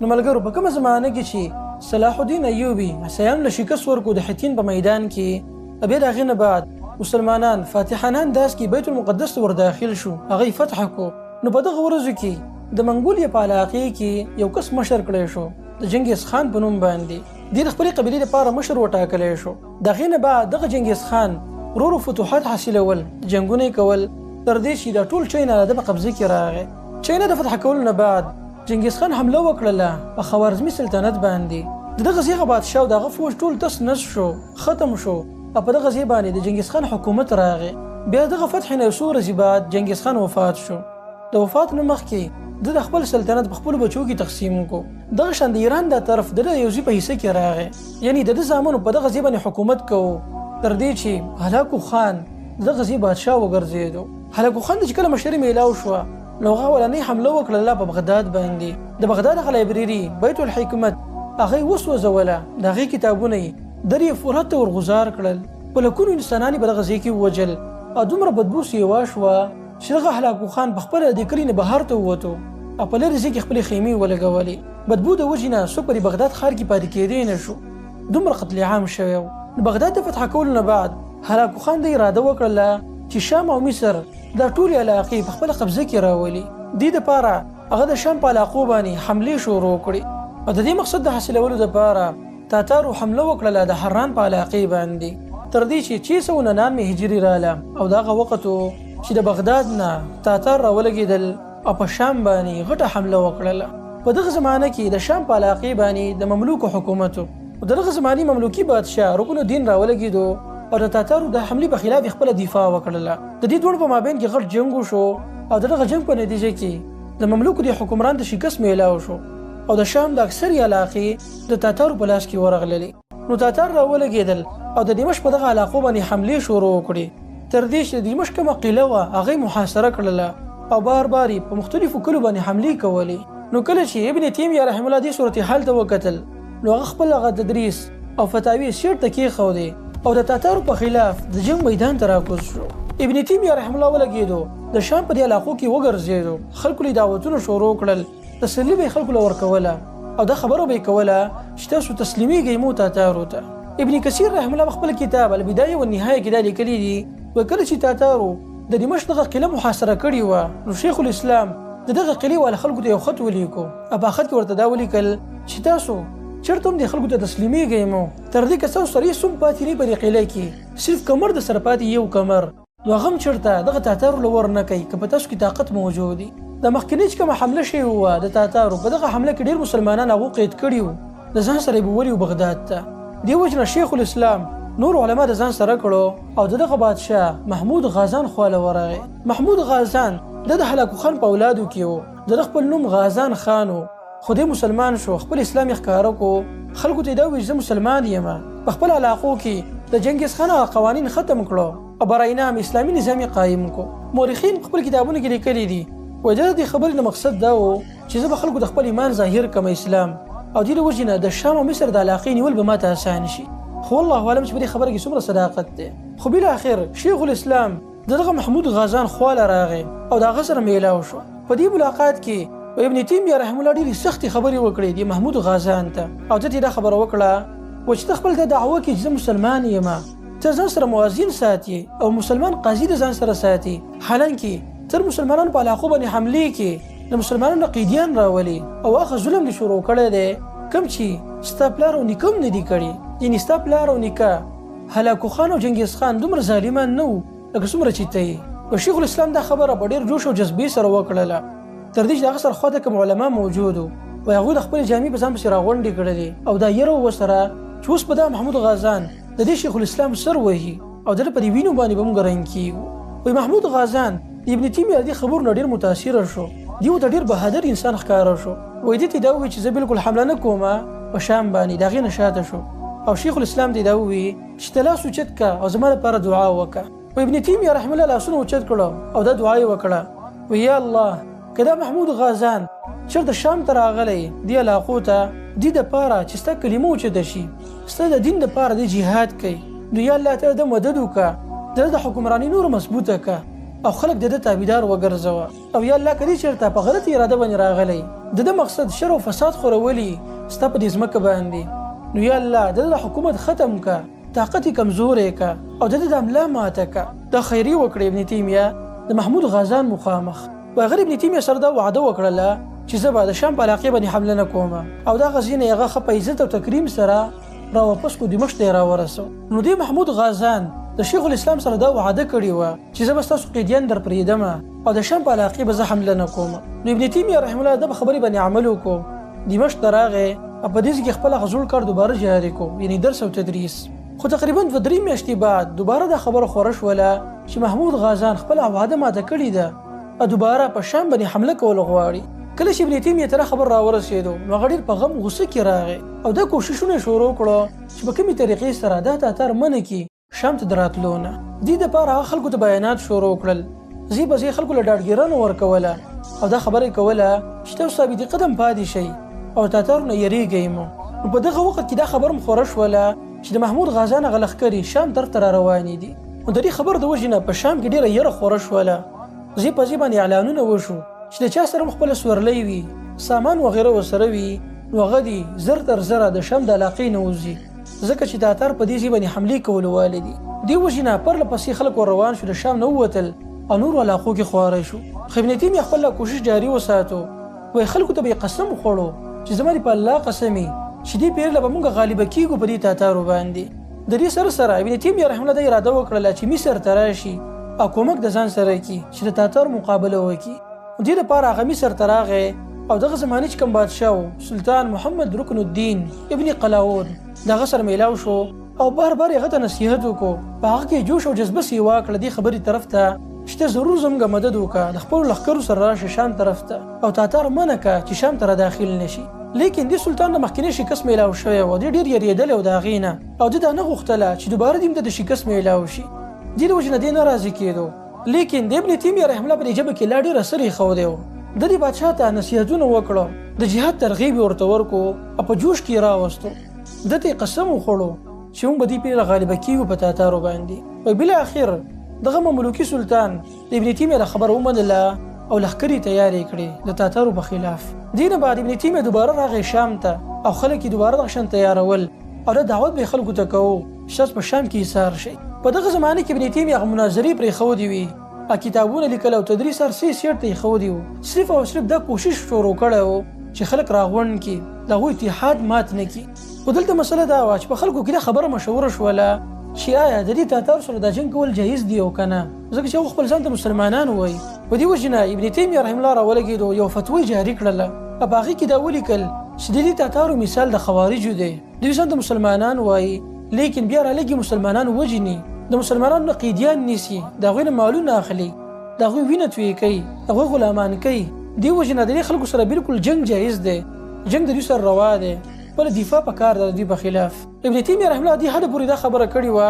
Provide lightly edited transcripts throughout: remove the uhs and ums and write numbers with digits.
نو ملګرو په کومه زمانه کې چې صلاح الدین ایوبي عیسایانو له شکست ورکړو د حطین په میدان کې، بیا د هغې نه بعد مسلمانان فاتحانان داس کې بیت المقدس ور داخل شو، هغه فتح کو. نو په دغه ورځو کې د منګولیا په علاقې کې یو کس مشر کړی شو د چنګیز خان په نوم باندې. د خپلې قبیلې لپاره مشر وټاکلی شو. د هغې نه بعد دغه چنګیز خان ورو فتوحات حاصلول، جنګونه کول، تر دې چې دا ټول چاینا د قبضه کې راغی. چاینا د فتح کولو نه بعد چنګیز خان حمله وکړله په خوارزمي سلطنت باندې. دغه ځای بادشاه او دغه فوج ټول تس نس شو، ختم شو. په دغه ځای باندې د چنګیز خان حکومت راغی. بیا دغه فتح نه څو ورځې بعد چنګیز خان وفات شو. د وفات نه مخکې د خپل سلطنت په خپل بچو کې تقسیم کو. دغه شان د ایران د طرف د یو ځای په حصہ کې راغی، یعنی د زامنو په دغه ځای باندې حکومت کوو، تر دې چې هلاکو خان دغه ځای بادشاه وګرځېدو. هلاکو خان چې کله مشري میلاو شو نو هغه ولنۍ حمله وکړله په بغداد باندې. د بغداد هغه لایبرري بیت الحکمت هغه وسوځوله، د هغې کتابونه یې درې فرات ته ورغوزار کړل. په لکونو انسانان یې په دغه ځای کې ووجل او دومره بدبو سیوا شوه چې دغه هلاکو خان په خپله د کلي نه بهر ته ووتو او په لرې ځای کې خپلې خیمې ولګولې. بدبو د وجې نه څوک په بغداد ښار کې پاتې کېدی نه شو، دومره قتل عام شوی و. د بغداد د فتح کولو نه بعد هلاکو خان د اراده وکړله چې شام او مصر دا ټولې علاقې په خپله قبضه کې راولي. دې دپاره هغه د شام په علاقو باندې حملې شروع کړې او د دې مقصد د حاصلولو دپاره تاتارو حمله وکړله د حران په علاقې باندې، تر دې چې 699 هجري راله او دغه وخت چې د بغداد نه تاتار راولګېدل او په شام باندې غټه حمله وکړله. په دغه زمانه کې د شام په علاقې باندې د مملوکو حکومت او دغه زماني مملوکي بادشاه رکن الدین راولګېدو او د تاتارو د حملې په خلاف خپله دفاع وکړله. د دې دواړو په مابین کې غټ جنګ وشو او دغه جنګ په نتیجه کې د مملوکو د حکمران ته شکست میلاو شو او د شام د اکثرې علاقې د تاتارو په لاس کې ورغللې. نو تاتار راولګېدل او د دمشق په دغه علاقو باندې حملې شروع کړې، تر دې چې د دمشق کومه قلعه وه هغه محاصره کړله او بار بار په مختلفو کلو باندې حملې کولې. نو کله چې ابن تیمیه رحمه الله دې صورتحال ته وکتل نو هغه خپل هغه تدریس او فتاوی چېرته کېښودې او د تاتارو په خلاف د جنګ میدان ته راکوز شو. ابن تیمیه رحمه الله ولګېدو، د شام په دې علاقو کې وګرځېدو، خلکو له دعوتونه شروع کړل، تسلي به یې خلکو له ورکوله او دا خبره به یې کوله چې تاسو تسلیمیږئ مو تاتارو ته. ابن کثیر رحمه الله خپل کتاب البدایه والنهایه کې دا لیکلي دي وکله چې تاتارو د دمشق دغه قلعه محاصره کړې وه نو شیخ الاسلام د دغه قلعې والا خلکو ته یو خط ولیکو او په خط کې ورته دا ولیکل چې تاسو چېرته هم دې خلکو ته تسلیمیږئ مو، تر دې که ستاسو سره هېڅ هم پاتې نه وي په دې قلعه کې، صرف کمر د سره پاتې یو کمر، نو هغه هم چېرته دغه تاتارو له ور نه کوي که په تاسو کې طاقت موجود وي. د مخکینۍ چې کومه حمله شوې وه د تاتارو په دغه حمله کې ډېر مسلمانان هغو قید کړي وو، د ځان سره یې بولي بغداد ته. دې وجې نه شیخ الاسلام نور علما د ځان سره کړو او دغه بادشاه محمود غازان خواله ورغی. محمود غازان د هلاکو خان په اولادو کې و، د خپل نوم غازان خان و، خو دې مسلمان شو، خپل اسلام یې ښکاره کو، خلکو ته یې دا وویل چې زه مسلمان یم. په خپل علاقو کې د چنګیز خان قوانین ختم کړو او برای نام اسلامي نظام قایم کو. مورخین خپل کتابونه کې لیکلي دي وایي د دې خبرې نه مقصد دا و چې زه به خلکو د خپل ایمان ظاهر کړم اسلام، او دې له وجې نه د شام او مصر د علاقې نیول به ماته اسانه شي. خو والله اعلم چې په دې خبره کې څومره صداقت دی. خو بالاخر شیخ الاسلام دغه محمود غازان خواله راغی او د هغه سره میلاو شو. په دې ملاقات کې ابن تیمیه رحمه الله ډېرې سختې خبرې وکړې د محمود غازان ته او ده ته دا خبره وکړه چې ته خپل دا دعوه کې چې زه مسلمان یم، ته ځان سره موازین ساتي او مسلمان قاضي د ځان سره ساتي، حالانکې تر مسلمانانو په علاقو باندې حملې کې د مسلمانانو قیدیان راولي او هغه ظلم دې شروع کړی دی کوم چې ستا پلار او نیکه هم نه دي کړي. یعنې ستا پلار او نیکه هلاکو خان او چنګیز خان دومره ظالمان نه وو لکه څومره چې ته یې. شیخ الاسلام دا خبره په ډېر جوش او جذبې سره وکړله، تر دې چې د هغه سره خواته کوم علما موجود وو او هغوی د خپلې جامې په ځان پسې راغونډې کړلې او دا یره وه ورسره چې اوس به دا محمود غازان د دې شیخ الاسلام سر وهي او د ده په دې وینو باندې به موږ رنګ کېږو. وایي محمود غازان د ابن تیمیه دې خبرو نه ډېر متاثره شو، دې ورته ډېر بهادر انسان ښکاره شو. وایي دې ته دا ووایي چې زه بالکل حمله نه کومه په شام باندې، د هغې نه شاته شو او شیخ الاسلام ته دا ووایي چې ته لاس اوچت کړه او زما لپاره دعا وکړه. و ابن تیمیه رحمه الله لاسونه اوچت کړه او دا دعا یې وکړه، وایي یا الله که دا محمود غازان چېرته شام ته راغلی دې علاقو ته دې دپاره چې ستا کلمه اوچته شي، ستا د دین دپاره دې جهاد کوي، نو یا الله ته د مدد وکړه، د حکمراني نور مضبوطه کړه او خلک د ده تابعدار وګرځوه او یا الله کړي چېرته په غلطه اراده باندې راغلی د ده مقصد شر او فساد خورولي ستا په دې ځمکه باندې نو یا الله د ده حکومت ختم که طاقت یې کمزوری که او د ده د املا ماته که دا خیري وکړې ابن تیمیه د محمود غازان مخامخ و هغه ابن تیمیه سره دا وعده وکړله چې زه به د شام په علاقې باندې حمله نه کوم او دا غزې نه هغه ښه په عزت او تکریم سره راواپس کو دمشق ته یې راورسو نو دې محمود غازان د شیخ الاسلام سره دا وعده کړې وه چې زه به ستاسو قیدیان در پرېږدم او د شام په علاقې به زه حمله نه کوم نو ابن تیمیه رحمه الله د به خبرې باندې عمل وکړو دمشق ته راغی او په دې کې خپل غزول کار دوباره جاري کو یعنی درس او تدریس خو تقریبا 2-3 میاشتې بعد دوباره دا خبره خوره شوله چې محمود غازان خپل وعده ماته کړې ده او دوباره په شام باندې حمله کول غواړي کله چې ابن تیمیه ته خبر راورسېدو نو هغه ډېر په غم غوسه کې راغی او دا کوششونه شروع کړو چې په کومې طریقې سره دا تاتار منع کړي شام ته د راتلو نه دې دپاره هغه خلکو ته بیانات شروع کړل ځای په ځای خلکو له ډاډګیرانو ورکوله او دا خبره یې کوله چې تاسو ثابت قدم پاتې شئ او تاتارونه یریږئ مو نو په دغه وخت کې دا خبر هم خوره شوله چې د محمود غازان هغه لښکرې شام طرف ته را روانې دي نو د دې خبر د وجې نه په شام کې ډېره یره خوره شوله ځای په ځای باندې اعلانونه وشو چې د چا سره هم خپله سورلۍ وي سامان وغیره ورسره وي نو هغه دي زر تر زره د شام د علاقې نه وځي ځکه چې تاتار په دې ځای باندې حملې کولو والې دي دې وجې نه پرله پسې خلک ور روان شو د شام نه ووتل او نورو علاقو کې خواره شو خو ابن تیمیه خپل کوشش جاري وساتو وایي خلکو ته به یې قسم وخوړو چې زما دې په الله قسمي چې دې پیرله به موږ غالبه کېږو په دې تاتارو باندې د دې سره سره ابن تیمیه رحمه الله دا اراده وکړله چې مصر ته راشي او کومک د ځان سره کړي چې د تاتارو مقابله وکړي دې لپاره هغه مصر ته راغی او دغه زمانې چې کوم بادشاه و سلطان محمد رکن الدین ابن قلاوون دغه سره میلاو شو او بار بار هغه ته نصیحت وکړو په هغه کې جوش او جذبه سیوا کړه دې خبرې طرف ته چې ته ضرور زموږ مدد وکړه د خپلو لښکرو سره راشه شام طرف ته او تاتار منع کړه چې شام ته را داخل نه شي لیکن دې سلطان د مخکینی شکست میلاو شوی و دې ډېر یریدلی و د هغې نه او دې دا نه غوښتله چې دوباره دې ته د شکست میلاو شي دې د وجې نه دې نه راضي کېدو لیکن د ابن تیمیه رحمه الله په دې ژبه کې لا ډېر اثر ایښودی و د دې بادشاه ته نصیحتونه وکړو د جهاد ترغیب یې ورته ورکړو او په جوش کې یې راوستو ده ته یې قسم وخوړو چې موږ به دې پیغله غالبه کېږو په تاتارو باندې و بالاخر دغه مملوکي سلطان د ابن تیمیه د خبره ومنله او لښکرې تیارې کړې د تاتارو په خلاف دې نه بعد ابن تیمیه دوباره راغی شام ته او خلک یې دوباره دغه شان تیارول او دا دعوت به یې خلکو ته کوو چې تاسو په شام کې ایثار شئ په دغه زمانه کې ابن تیمیه هغه مناظرې پرېښودې وي کتابونه لیکل او تدریس هر څه سیټ ته ایښودي وو صرف او صرف دا کوشش شروع کړی و چې خلک راغونډ کړي د هغوی اتحاد مات نه کړي خو دلته مسله دا وه چې په خلکو کې دا خبره مشهوره شوله چې آیا د دې تاتارو سره دا جنګ کول جایز دي او که نه ځکه چې هغوی خپل ځان ته مسلمانان وایي په دې وجې نه ابن تیمیه رحمه الله راولګېدو یو فتوی جاري کړله او په هغې کې دا ولیکل چې د دې تاتارو مثال د خوارجو دی دوی ځان ته مسلمانان وایي لیکن بیا رالګي مسلمانان وجني د مسلمانانو نه قیدیان نیسي د هغوی نه مالونه اخلي د هغوی وینه تویې کوي د هغوی غلامان کوي دې وجې نه د دې خلکو سره بالکل جنګ جایز دی جنګ د دوی سره روا دی بله دفاع پکار ده د دوی په خلاف ابن تیمیه رحمه الله دې حده پورې دا خبره کړې وه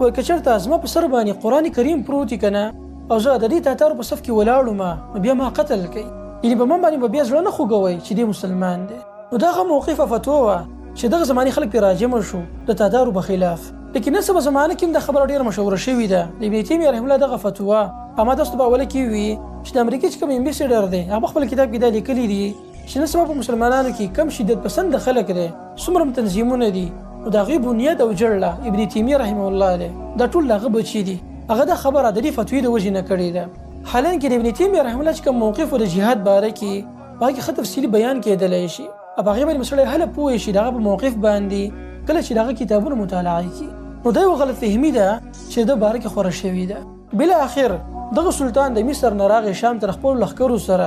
وایي که چېرته زما په سر باندې قرآن کریم پروت که نه او زه د دې تاتارو په صف کې ولاړم نو بیا ما قتل کوي یعنې په ما باندې به بیا زړه نه خوږوئ چې دې مسلمان دی نو دغه موقفه فتوا وه چې دغه زمانې خلک پرې راجمع شو د تاتارو په خلاف لیکن نن سبا زمانه کې هم دا خبره ډېره مشهوره شوې ده د ابن تیمیه رحمه الله دغه فتوا اما تاسو ته به اوله کې وي چې د امریکې چې کوم امبیسډر دی هغه خپل کتاب کې دا لیکلي دي چې نن سبا په مسلمانانو کې کم شدت پسند خلک دی څومره تنظیمونه دي نو د هغې بنیاد او جړله ابن تیمیه رحمه الله دی دا ټول د هغه بچي دي هغه دا خبره د دې فتوی د وجې نه کړې ده حالانکې د ابن تیمیه رحمه الله چې کوم موقف و د جهاد باره کې په هغې کې ښه تفصیلي بیان کېدلی شي او په هغې باندې سړی هله پوه شي د هغه په موقف باندې کله چې د هغه کتابونه مطالعه کړي نو دا یو غلط فهمي ده چې د باره کې خوره شوې ده بالاخر دغه سلطان د مصر نه راغی شام تر خپلو لښکرو سره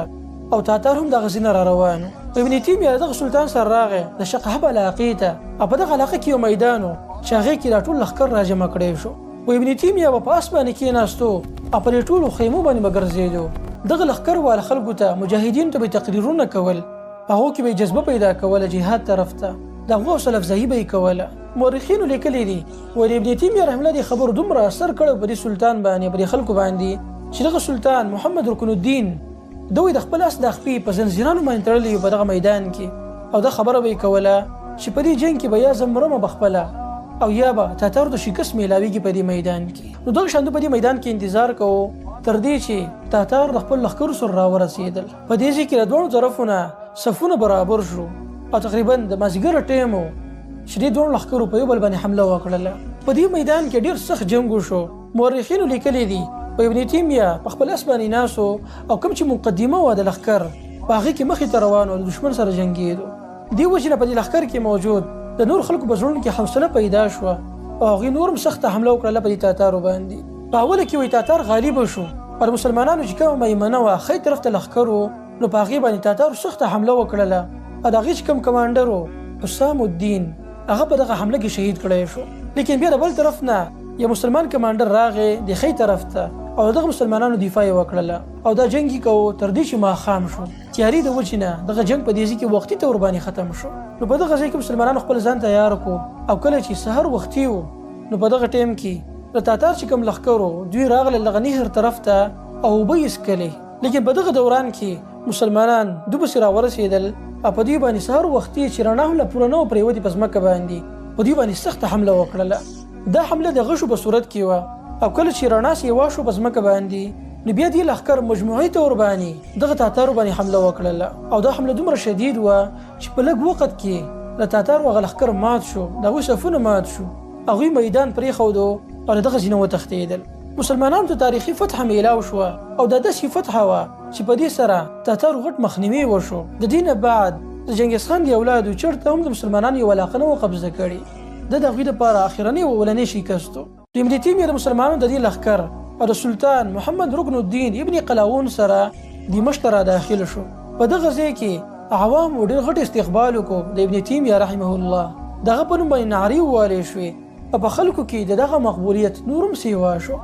او تاتار هم دغه ځای نه را روان و ابن تیمیه دغه سلطان سره راغی د شقحب علاقې ته او په دغه علاقه کې یو میدان و چې هغې کې دا ټول لښکر راجمع کړی شو و ابن تیمیه به په آس باندې کېناستو او په دې ټولو خیمو باندې به ګرځېدو دغه لښکر والا خلکو ته مجاهدینو ته به تقریرونه کول په هغو کې به یې جذبه پیدا کوله جهاد طرف ته د هغو حوصله افزایي به یې کوله مورخینو لیکلي دي وایي ابن تیمیه رحمه الله دې خبرو دومره اثر کړی په دې سلطان باندې په دې خلکو باندې چې دغه سلطان محمد رکن الدین دوی د خپل اس د خپې په زنځیرانو باندې تړلی په دغه میدان کې او دا خبره به یې کوله چې په دې جنګ کې به یا زه مرمه بخپله او یا به تاتارو ته شکست میلاویږي په دې میدان کې نو دغه شاندو په دې میدان کې انتظار کوو تر دې چې تاتار د خپل لښکرو سره راورسېدل. په دې ځای کې له دواړو طرفونه صفونه برابر شو او تقریبا د مازدیګر ټیم و چې دې دواړو لښکرو په یو بل باندې حمله وکړله. په دې میدان کې ډېر سخت جنګ وشو. مورخینو لیکلي دي په ابن تیمیه په خپل اس باندې ناسو او کوم چې مقدمه وه د لښکر په هغې کې مخې ته روان و، د دښمن سره جنګېدو. دې وجې نه په دې لښکر کې موجود د نور خلکو په زړونو کې حوصله پیدا شوه او هغوی نور هم سخته حمله وکړله په دې تاتارو باندې. په اوله کې وایي تاتار غالبه شو او د مسلمانانو چې کومه میمنه وه ښی طرف ته لښکر و، نو په هغې باندې تاتارو سخته حمله وکړله او د هغې چې کوم کمانډر و حسام الدین هغه په دغه حمله کې شهید کړی شو. لیکن بیا د بل طرف نه یو مسلمان کمانډر راغی د ښی طرف ته او دغه مسلمانانو دفاع یې وکړله او دا جنګ یې کوو تر دې چې ماښام شو. تیاري د وجې نه دغه جنګ په دې ځای کې وختي طور باندې ختم شو. نو په دغه ځای کې مسلمانانو خپل ځان تیار کړو او کله چې سحر وختي و نو په دغه ټیم کې د تاتار چې کوم لښکر و دوی راغلل دغه نهر طرف ته او اوبه یې څښلې. لیکن په دغه دوران کې مسلمانان دوی پسې راورسېدل او په دوی باندې سحر وختي چې رڼا هم لا پوره نه وه پرېوتې په ځمکه باندې په دوی باندې سخته حمله وکړله. دا حمله د غشو په صورت کې وه او کله چې رڼا سیوا شو په ځمکه باندې نو بیا دې لښکر مجموعي طور باندې دغه تاتارو باندې حمله وکړله او دا حمله دومره شدید وه چې په لږ وخت کې د تاتارو هغه لښکر مات شو، د هغوی صفونه مات شو، هغوی میدان پرېښودو او له دغه ځای نه وتښتېدل. مسلمانانو ته تاریخي فتحه میلاو شوه او دا داسې فتحه وه چې په دې سره تاتارو غټ مخنیوي وشو. د دې نه بعد د چنګیز خان د اولادو چېرته هم د مسلمانانو یو علاقه نه وه قبضه کړې. د هغوی دپاره اخرنی او اولنی شکست و. ابن تیمیه د مسلمانانو د دې لښکر او د سلطان محمد رکن الدین ابن قلاوون سره دمشق ته را داخل شو. په دغه ځای کې عوامو ډېر غټ استقبال وکړو د ابن تیمیه رحمه الله. دغه په نوم باندې نعرې ووالې شوې او په خلکو کې د دغه مقبولیت نور هم سیوا شو.